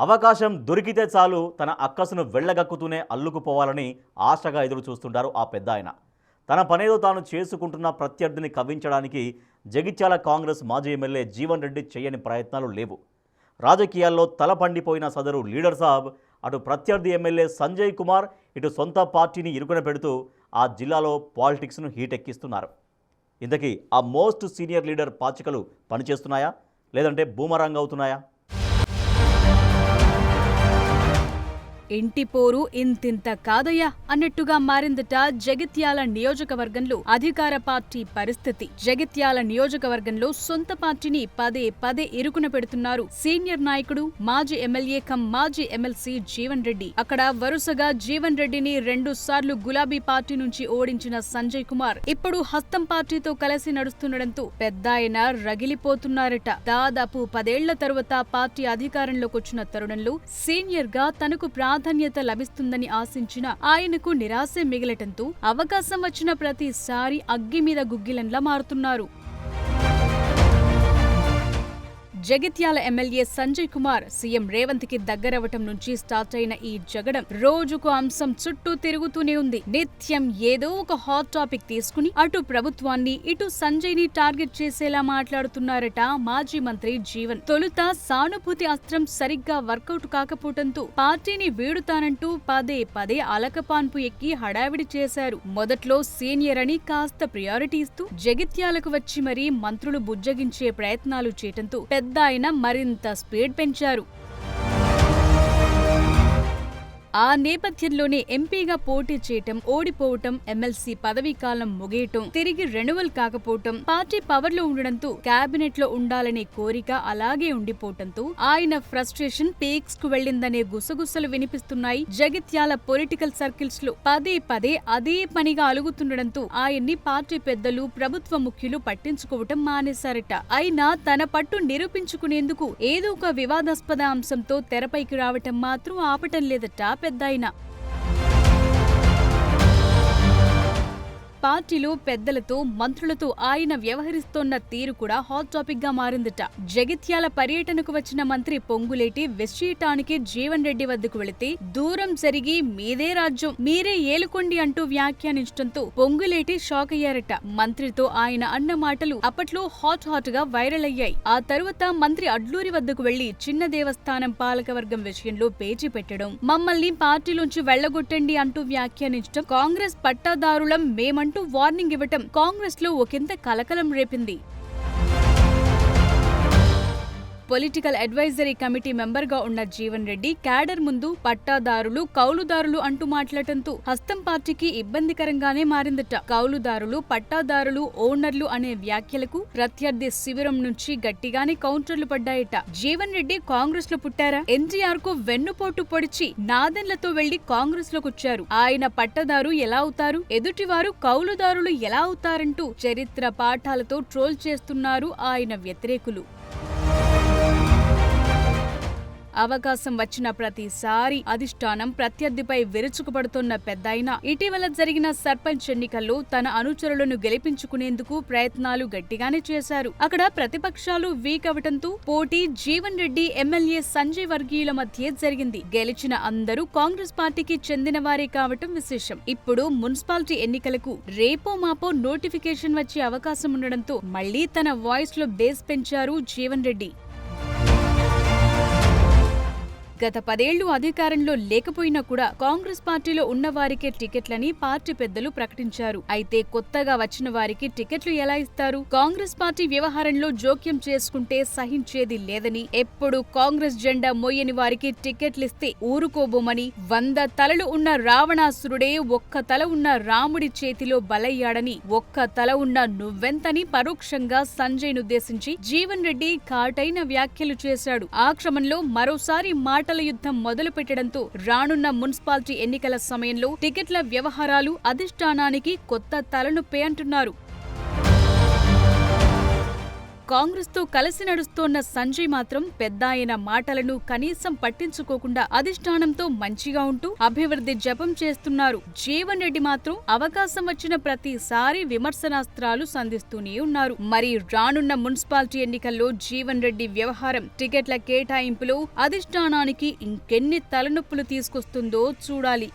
అవకాశం దొరికితే చాలు తన అక్కసును వెళ్ళగక్కుతూనే అల్లుకుపోవాలని ఆశగా ఎదురు చూస్తుంటారు ఆ పెద్ద ఆయన. తన పనేదో తాను చేసుకుంటున్న ప్రత్యర్థిని కవ్వించడానికి జగిత్యాల కాంగ్రెస్ మాజీ ఎమ్మెల్యే జీవన్ రెడ్డి చేయని ప్రయత్నాలు లేవు. రాజకీయాల్లో తల పండిపోయిన సదరు లీడర్ సాబ్ అటు ప్రత్యర్థి ఎమ్మెల్యే సంజయ్ కుమార్, ఇటు సొంత పార్టీని ఇరుకున పెడుతూ ఆ జిల్లాలో పాలిటిక్స్ను హీటెక్కిస్తున్నారు. ఇంతకీ ఆ మోస్ట్ సీనియర్ లీడర్ పాచికలు పనిచేస్తున్నాయా, లేదంటే బూమరాంగ్ అవుతున్నాయా? ఇంటి పోరు ఇంతింత కాదయ్యా అన్నట్టుగా మారిందట జగిత్యాల నియోజకవర్గంలో అధికార పార్టీ పరిస్థితి. జగిత్యాల నియోజకవర్గంలో సొంత పార్టీని పదే పదే ఇరుకున పెడుతున్నారు సీనియర్ నాయకుడు, మాజీ ఎమ్మెల్యే కమ్ మాజీ ఎమ్మెల్సీ జీవన్ రెడ్డి. అక్కడ వరుసగా జీవన్ రెడ్డిని 2 సార్లు గులాబీ పార్టీ నుంచి ఓడించిన సంజయ్ కుమార్ ఇప్పుడు హస్తం పార్టీతో కలిసి నడుస్తుండటంతో పెద్దాయన రగిలిపోతున్నారట. దాదాపు 10 ఏళ్ల తరువాత పార్టీ అధికారంలోకొచ్చిన తరుణంలో సీనియర్ గా తనకు ప్రాధాన్యత లభిస్తుందని ఆశించిన ఆయనకు నిరాశే మిగలటంతో అవకాశం వచ్చిన ప్రతిసారి అగ్గి మీద గుగ్గిలంలా మారుతున్నారు. జగిత్యాల ఎమ్మెల్యే సంజయ్ కుమార్ సీఎం రేవంత్ కి దగ్గరవటం నుంచి స్టార్ట్ అయిన ఈ జగడం రోజుకు అంశం చుట్టూ తిరుగుతూనే ఉంది. నిత్యం ఏదో ఒక హాట్ టాపిక్ తీసుకుని అటు ప్రభుత్వాన్ని ఇటు సంజయ్ ని టార్గెట్ చేసేలా మాట్లాడుతున్నారట మాజీ మంత్రి జీవన్. తొలుత సానుభూతి అస్త్రం సరిగ్గా వర్కౌట్ కాకపోవడంతో పార్టీని వీడుతానంటూ పదే పదే అలకపాన్పు ఎక్కి హడావిడి చేశారు. మొదట్లో సీనియర్ అని కాస్త ప్రియారిటీ ఇస్తూ జగిత్యాలకు వచ్చి మరీ మంత్రులు బుజ్జగించే ప్రయత్నాలు చేయటంతో పెద్దాయన మరింత స్పీడ్ పెంచారు. ఆ నేపథ్యంలోనే ఎంపీగా పోటీ చేయటం, ఓడిపోవటం, ఎమ్మెల్సీ పదవీ కాలం ముగియటం, తిరిగి రెన్యువల్ కాకపోవటం, పార్టీ పవర్ లో ఉండడంతో కేబినెట్ లో ఉండాలనే కోరిక అలాగే ఉండిపోవటంతో ఆయన ఫ్రస్ట్రేషన్ పీక్స్ కు వెళ్లిందనే గుసగుసలు వినిపిస్తున్నాయి. జగిత్యాల పొలిటికల్ సర్కిల్స్ లో పదే పదే అదే పనిగా అలుగుతుండడంతో ఆయన్ని పార్టీ పెద్దలు, ప్రభుత్వ ముఖ్యులు పట్టించుకోవటం మానేశారట. అయినా తన పట్టు నిరూపించుకునేందుకు ఏదో ఒక వివాదాస్పద అంశంతో తెరపైకి రావటం మాత్రం ఆపటం లేదట పెద్దాయన. పార్టీలో పెద్దలతో, మంత్రులతో ఆయన వ్యవహరిస్తోన్న తీరు కూడా హాట్ టాపిక్ గా మారిందట. జగిత్యాల పర్యటనకు వచ్చిన మంత్రి పొంగులేటి విషయటానికి జీవన్ రెడ్డి వద్దకు వెళితే దూరం జరిగి మీదే రాజ్యం, మీరే ఏలుకోండి అంటూ వ్యాఖ్యానించడంతో పొంగులేటి షాక్ అయ్యారట. మంత్రితో ఆయన అన్న మాటలు అప్పట్లో హాట్ గా వైరల్ అయ్యాయి. ఆ తరువాత మంత్రి అడ్లూరి వద్దకు వెళ్లి చిన్న దేవస్థానం పాలకవర్గం విషయంలో పేచీ పెట్టడం, మమ్మల్ని పార్టీలోంచి వెళ్లగొట్టండి అంటూ వ్యాఖ్యానించడం, కాంగ్రెస్ పట్టాదారులం మేమంటూ వార్నింగ్ ఇవ్వటం కాంగ్రెస్ లో ఒకంత కలకలం రేపింది. పొలిటికల్ అడ్వైజరీ కమిటీ మెంబర్ గా ఉన్న జీవన్ రెడ్డి క్యాడర్ ముందు పట్టాదారులు, కౌలుదారులు అంటూ మాట్లాడటంతో హస్తం పార్టీకి ఇబ్బందికరంగానే మారిందట. కౌలుదారులు, పట్టాదారులు, ఓనర్లు అనే వ్యాఖ్యలకు ప్రత్యర్థి శిబిరం నుంచి గట్టిగానే కౌంటర్లు పడ్డాయట. జీవన్ రెడ్డి కాంగ్రెస్ లో పుట్టారా? ఎన్టీఆర్ కు వెన్నుపోటు పొడిచి నాదెన్లతో వెళ్లి కాంగ్రెస్ లోకొచ్చారు. ఆయన పట్టదారు ఎలా అవుతారు, ఎదుటివారు కౌలుదారులు ఎలా అవుతారంటూ చరిత్ర పాఠాలతో ట్రోల్ చేస్తున్నారు ఆయన వ్యతిరేకులు. అవకాశం వచ్చిన ప్రతిసారి అధిష్టానం ప్రత్యర్థిపై విరుచుకుపడుతున్న పెద్దాయన ఇటీవల జరిగిన సర్పంచ్ ఎన్నికల్లో తన అనుచరులను గెలిపించుకునేందుకు ప్రయత్నాలు గట్టిగానే చేశారు. అక్కడ ప్రతిపక్షాలు వీక్ అవటంతో పోటీ జీవన్ రెడ్డి, ఎమ్మెల్యే సంజయ్ వర్గీయుల మధ్య జరిగింది. గెలిచిన అందరూ కాంగ్రెస్ పార్టీకి చెందిన వారే కావటం విశేషం. ఇప్పుడు మున్సిపాలిటీ ఎన్నికలకు రేపో మాపో నోటిఫికేషన్ వచ్చే అవకాశం ఉండడంతో మళ్లీ తన వాయిస్ లో బేస్ పెంచారు జీవన్ రెడ్డి. గత 10 ఏళ్లు అధికారంలో లేకపోయినా కూడా కాంగ్రెస్ పార్టీలో ఉన్న వారికే టికెట్లని పార్టీ పెద్దలు ప్రకటించారు. అయితే కొత్తగా వచ్చిన వారికి టికెట్లు ఎలా ఇస్తారు? కాంగ్రెస్ పార్టీ వ్యవహారంలో జోక్యం చేసుకుంటే సహించేది లేదని, ఎప్పుడు కాంగ్రెస్ జెండా మోయని వారికి టికెట్లిస్తే ఊరుకోబోమని, 100 తలలు ఉన్న రావణాసురుడే ఒక్క తల ఉన్న రాముడి చేతిలో బలయ్యాడని, ఒక్క తల ఉన్న నువ్వెంతని పరోక్షంగా సంజయ్ నుద్దేశించి జీవన్ రెడ్డి ఘాటైన వ్యాఖ్యలు చేశాడు. ఆ క్రమంలో మరోసారి మాటల యుద్ధం మొదలు పెట్టడంతో రానున్న మున్సిపాలిటీ ఎన్నికల సమయంలో టికెట్ల వ్యవహారాలు అధిష్టానానికి కొత్త తలనొప్పి అంటున్నారు. కాంగ్రెస్ తో కలిసి నడుస్తోన్న సంజయ్ మాత్రం పెద్దాయన మాటలను కనీసం పట్టించుకోకుండా అధిష్టానంతో మంచిగా ఉంటూ అభివృద్ధి జపం చేస్తున్నారు. జీవన్ రెడ్డి మాత్రం అవకాశం వచ్చిన ప్రతిసారి విమర్శనాస్త్రాలు సంధిస్తూనే ఉన్నారు. మరి రానున్న మున్సిపాలిటీ ఎన్నికల్లో జీవన్ రెడ్డి వ్యవహారం టికెట్ల కేటాయింపులో అధిష్టానానికి ఇంకెన్ని తలనొప్పులు తీసుకొస్తుందో చూడాలి.